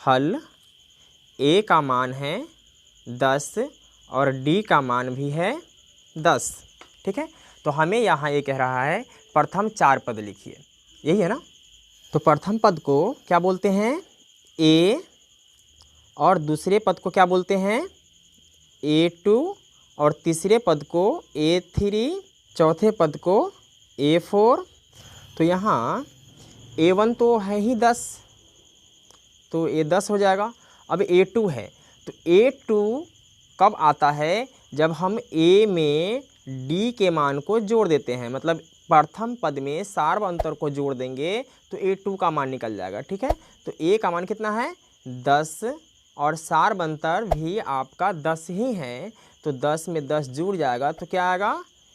हल ए का मान है 10 और डी का मान भी है 10। ठीक है, तो हमें यहाँ ये कह रहा है प्रथम 4 पद लिखिए, यही है ना। तो प्रथम पद को क्या बोलते हैं, ए, और दूसरे पद को क्या बोलते हैं, A2, और तीसरे पद को A3, चौथे पद को A4। तो यहाँ A1 तो है ही 10, तो ये 10 हो जाएगा। अब A2 है, तो A2 कब आता है, जब हम A में D के मान को जोड़ देते हैं, मतलब प्रथम पद में सार्व अंतर को जोड़ देंगे तो A2 का मान निकल जाएगा। ठीक है, तो A का मान कितना है 10, और सार्व अंतर भी आपका 10 ही है, तो 10 में 10 जुड़ जाएगा तो क्या आएगा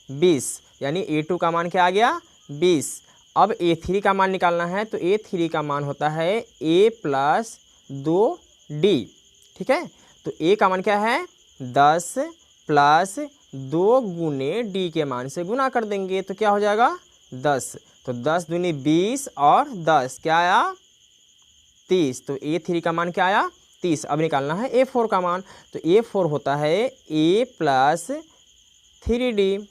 20, यानी A2 का मान क्या आ गया 20। अब A3 का मान निकालना है, तो A3 का मान होता है A प्लस 2D। ठीक है, तो A का मान क्या है 10 प्लस 2 गुने D के मान से गुना कर देंगे तो क्या हो जाएगा 10। तो 10 दूनी 20 और 10 क्या आया 30, तो A3 का मान क्या आया 30। अब निकालना है A4 का मान, तो A4 होता है A प्लस 3D।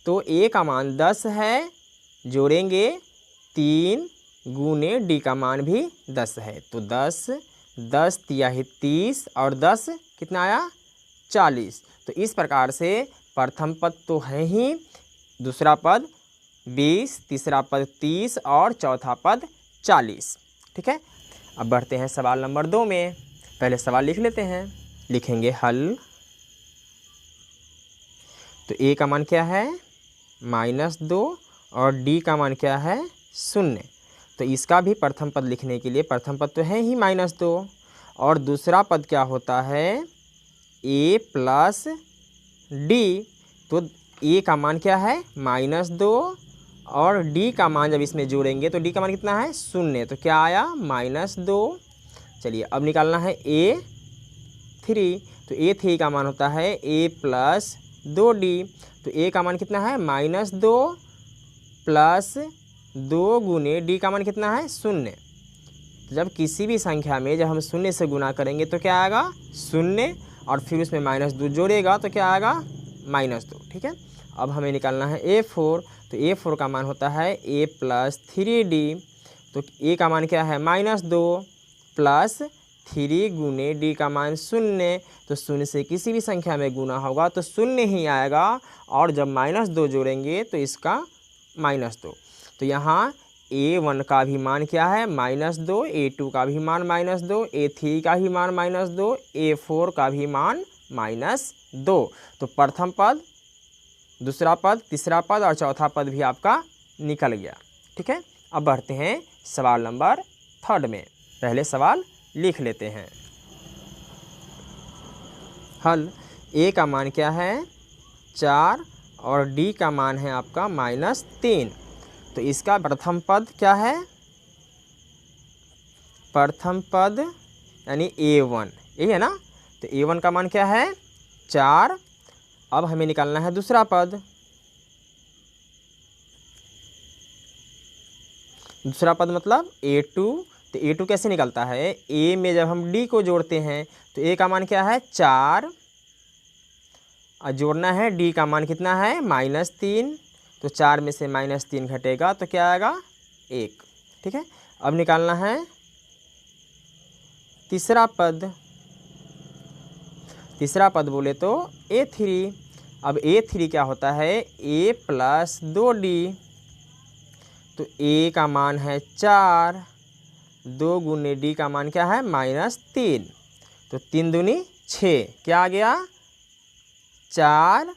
तो A का मान 10 है, जोड़ेंगे 3 गुने D का मान भी 10 है, तो 10 तियाही 30 और 10 कितना आया 40। तो इस प्रकार से प्रथम पद तो है ही, दूसरा पद 20, तीसरा पद 30 और चौथा पद 40। ठीक है, अब बढ़ते हैं सवाल नंबर 2 में। पहले सवाल लिख लेते हैं, लिखेंगे हल। तो A का मान क्या है -2 और D का मान क्या है 0। तो इसका भी प्रथम पद लिखने के लिए, प्रथम पद तो है ही -2 और दूसरा पद क्या होता है A प्लस D। तो A का मान क्या है -2 और D का मान जब इसमें जोड़ेंगे तो D का मान कितना है 0, तो क्या आया -2। चलिए अब निकालना है A3। तो A3 का मान होता है A प्लस 2D। तो A का मान कितना है -2 प्लस 2 गुने D का मान कितना है 0। तो जब किसी भी संख्या में जब हम 0 से गुना करेंगे तो क्या आएगा 0, और फिर उसमें -2 जोड़ेगा तो क्या आएगा -2। ठीक है, अब हमें निकालना है A4। तो A4 का मान होता है A प्लस 3D। तो A का मान क्या है -2 प्लस 3 गुने D का मान 0। तो 0 से किसी भी संख्या में गुना होगा तो 0 ही आएगा, और जब -2 जोड़ेंगे तो इसका -2। तो यहाँ A1 का भी मान क्या है -2, A2 का भी मान -2, A3 का भी मान -2, A4 का भी मान -2। तो प्रथम पद, दूसरा पद, तीसरा पद और चौथा पद भी आपका निकल गया। ठीक है, अब बढ़ते हैं सवाल नंबर 3 में। पहले सवाल लिख लेते हैं, हल। A का मान क्या है 4 और D का मान है आपका -3। तो इसका प्रथम पद क्या है, प्रथम पद यानी A1, यही है ना। तो A1 का मान क्या है 4। अब हमें निकालना है दूसरा पद। दूसरा पद मतलब A2। तो A2 कैसे निकलता है, A में जब हम D को जोड़ते हैं तो A का मान क्या है 4, और जोड़ना है D का मान कितना है -3। तो 4 में से -3 घटेगा तो क्या आएगा 1। ठीक है, अब निकालना है तीसरा पद। तीसरा पद बोले तो A3। अब A3 क्या होता है A प्लस 2D। तो A का मान है 4, 2 गुने D का मान क्या है -3। तो 3 दूनी 6, क्या आ गया 4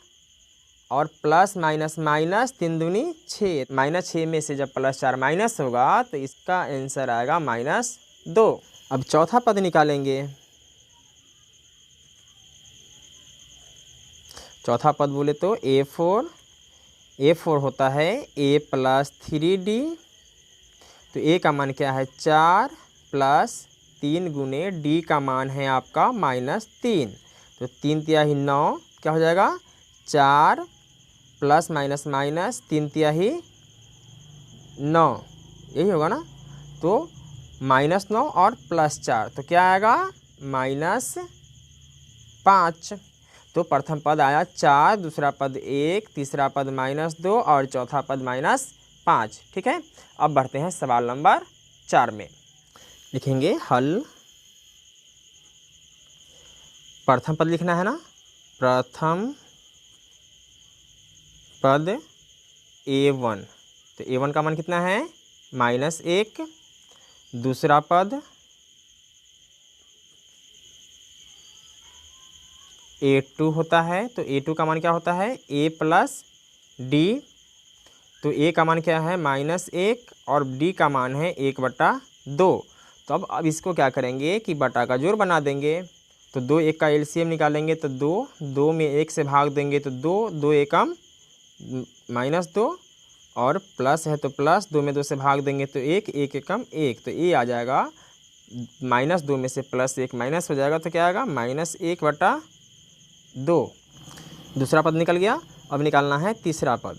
और प्लस माइनस माइनस 3 दूनी 6, -6 में से जब +4 माइनस होगा तो इसका आंसर आएगा -2। अब चौथा पद निकालेंगे। चौथा पद बोले तो A4। A4 होता है A प्लस 3D। तो A का मान क्या है 4 प्लस 3 गुने D का मान है आपका -3। तो 3 तिहाई 9, क्या हो जाएगा 4 प्लस माइनस माइनस 3 तिहाई 9, यही होगा ना। तो -9 और +4, तो क्या आएगा -5। तो प्रथम पद आया 4, दूसरा पद 1, तीसरा पद -2 और चौथा पद -5। ठीक है, अब बढ़ते हैं सवाल नंबर 4 में। लिखेंगे हल। प्रथम पद लिखना है ना, प्रथम पद a1, तो a1 का मान कितना है -1। दूसरा पद a2 होता है, तो a2 का मान क्या होता है a + d, तो a का मान क्या है -1 और d का मान है 1/2। तो अब इसको क्या करेंगे कि बटा का जोड़ बना देंगे, तो 2 1 का एलसीएम निकालेंगे तो 2 में 1 से भाग देंगे तो 2 एकम -2 और प्लस है तो प्लस, 2 में 2 से भाग देंगे तो 1 एकम 1, तो ये आ जाएगा -2 में से +1 माइनस हो जाएगा, तो क्या आएगा -1/2। दूसरा पद निकल गया। अब निकालना है तीसरा पद,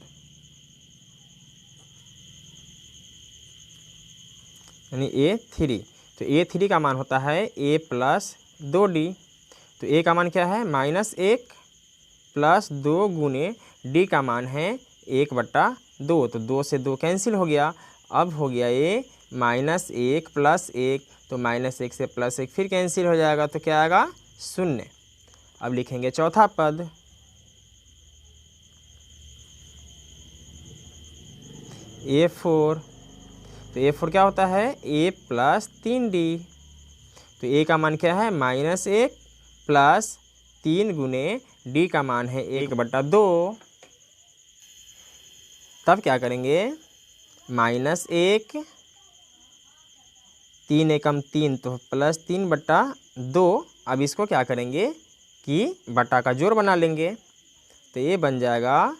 यानी a3, तो a3 का मान होता है a + 2d, तो a का मान क्या है -1 + 2 गुने d का मान है 1/2, तो 2 से 2 कैंसिल हो गया। अब हो गया ये -1 + 1, तो -1 से +1 फिर कैंसिल हो जाएगा, तो क्या आएगा 0। अब लिखेंगे चौथा पद, a4, तो a4 क्या होता है a + 3d, तो a का मान क्या है -1 + 3 गुने d का मान है 1/2। तब क्या करेंगे -1, 3 एकम 3 तो +3/2। अब इसको क्या करेंगे कि बटा का जोड़ बना लेंगे, तो ये बन जाएगा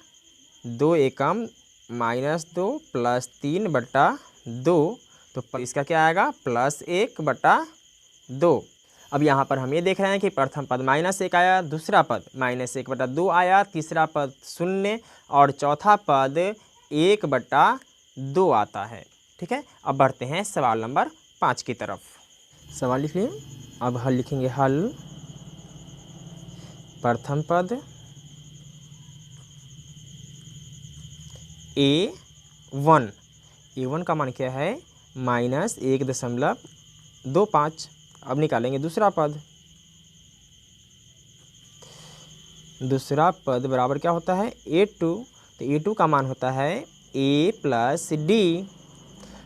2 एकम -2 + 3/2, तो इसका क्या आएगा +1/2। अब यहाँ पर हम ये देख रहे हैं कि प्रथम पद -1 आया, दूसरा पद -1/2 आया, तीसरा पद 0 और चौथा पद 1/2 आता है। ठीक है, अब बढ़ते हैं सवाल नंबर 5 की तरफ। सवाल लिख लिए। अब हल लिखेंगे हल। प्रथम पद a1 का मान क्या है -1.25। अब निकालेंगे दूसरा पद। दूसरा पद बराबर क्या होता है a2, तो a2 का मान होता है a + d,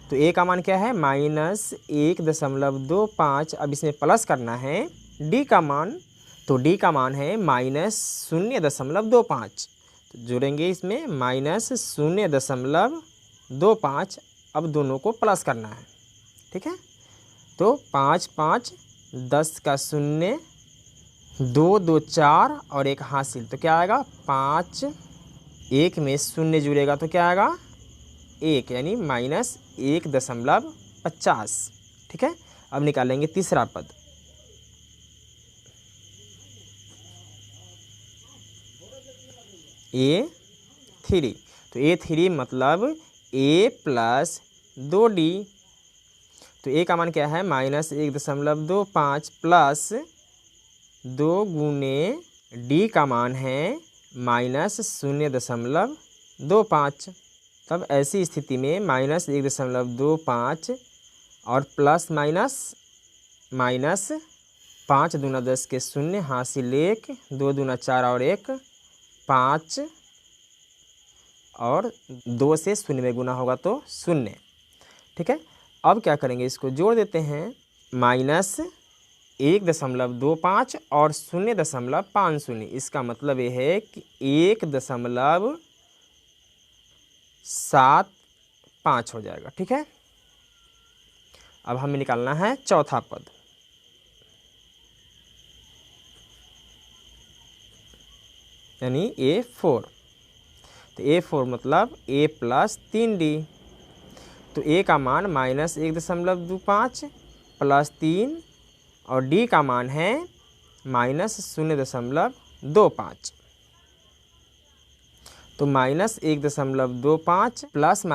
तो a का मान क्या है -1.25। अब इसमें प्लस करना है d का मान, तो d का मान है -0.25, तो जोड़ेंगे इसमें -0.25। अब दोनों को प्लस करना है। ठीक है, तो 5 5 10 का 0, 2 2 4 और 1 हासिल, तो क्या आएगा 5, 1 में 0 जुड़ेगा तो क्या आएगा 1, यानी -1.50। ठीक है, अब निकालेंगे तीसरा पद। a3, तो a3 मतलब a + 2d, तो a का मान क्या है -1.25 प्लस 2 गुने d का मान है -0.25। तब ऐसी स्थिति में -1.25 और प्लस माइनस 5 दूना 10 के 0 हासिल 1, 2 दूना 4 और 1 5 और 2 से 0 में गुना होगा तो 0। ठीक है, अब क्या करेंगे इसको जोड़ देते हैं, -1.25 और 0.50, इसका मतलब ये है कि 1.75 हो जाएगा। ठीक है, अब हमें निकालना है चौथा पद। यानी a4, तो a4 मतलब a + 3d, तो a का मान -1.25 प्लस 3 और d का मान है -0.25, तो -1.25 प्लस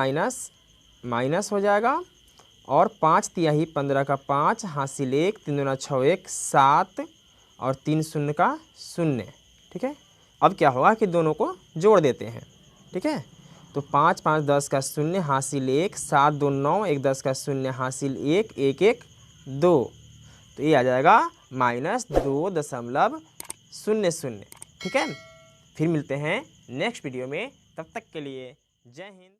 माइनस हो जाएगा और 5 तिहाई 15 का 5 हासिल 1 3 दूना 6 1 7 और 3 शून्य का 0। ठीक है, अब क्या होगा कि दोनों को जोड़ देते हैं। ठीक है, तो 5 5 10 का 0 हासिल 1 7 2 9 1 10 का 0 हासिल 1 1 1 2, तो ये आ जाएगा -2.00। ठीक है, फिर मिलते हैं नेक्स्ट वीडियो में, तब तक के लिए जय हिंद।